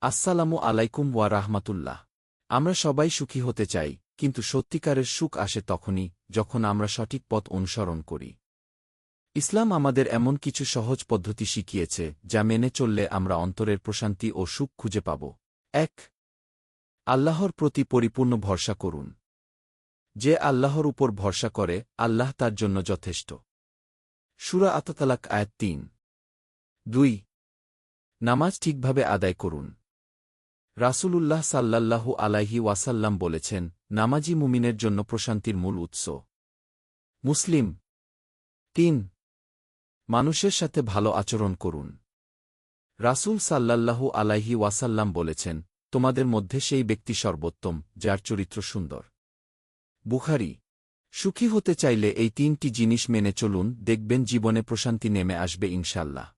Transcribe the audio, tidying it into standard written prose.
আসসালামু আলাইকুম ওয়া রাহমাতুল্লাহ। আমরা সবাই সুখী হতে চাই, কিন্তু সত্যিকারের সুখ আসে তখনই যখন আমরা সঠিক পথ অনুসরণ করি। ইসলাম আমাদের এমন কিছু সহজ পদ্ধতি শিখিয়েছে যা মেনে চললে আমরা অন্তরের প্রশান্তি ও সুখ খুঁজে পাব। ১. আল্লাহর প্রতি পরিপূর্ণ ভরসা করুন। যে আল্লাহর উপর ভরসা করে, আল্লাহ তার জন্য যথেষ্ট। সূরা আত-তালাক আয়াত ৩। ২. নামাজ ঠিকভাবে আদায় করুন। রাসূলুল্লাহ সাল্লাল্লাহু আলাইহি ওয়াসাল্লাম বলেছেন, নামাজি মুমিনের জন্য প্রশান্তির মূল উৎস। মুসলিম। ৩. মানুষের সাথে ভালো আচরণ করুন। রাসূল সাল্লাল্লাহু আলাইহি ওয়াসাল্লাম বলেছেন, তোমাদের মধ্যে সেই ব্যক্তি সর্বোত্তম যার চরিত্র সুন্দর। বুখারী। সুখী হতে চাইলে এই ৩টি জিনিস মেনে চলুন, দেখবেন জীবনে প্রশান্তি নেমে আসবে ইনশাল্লাহ।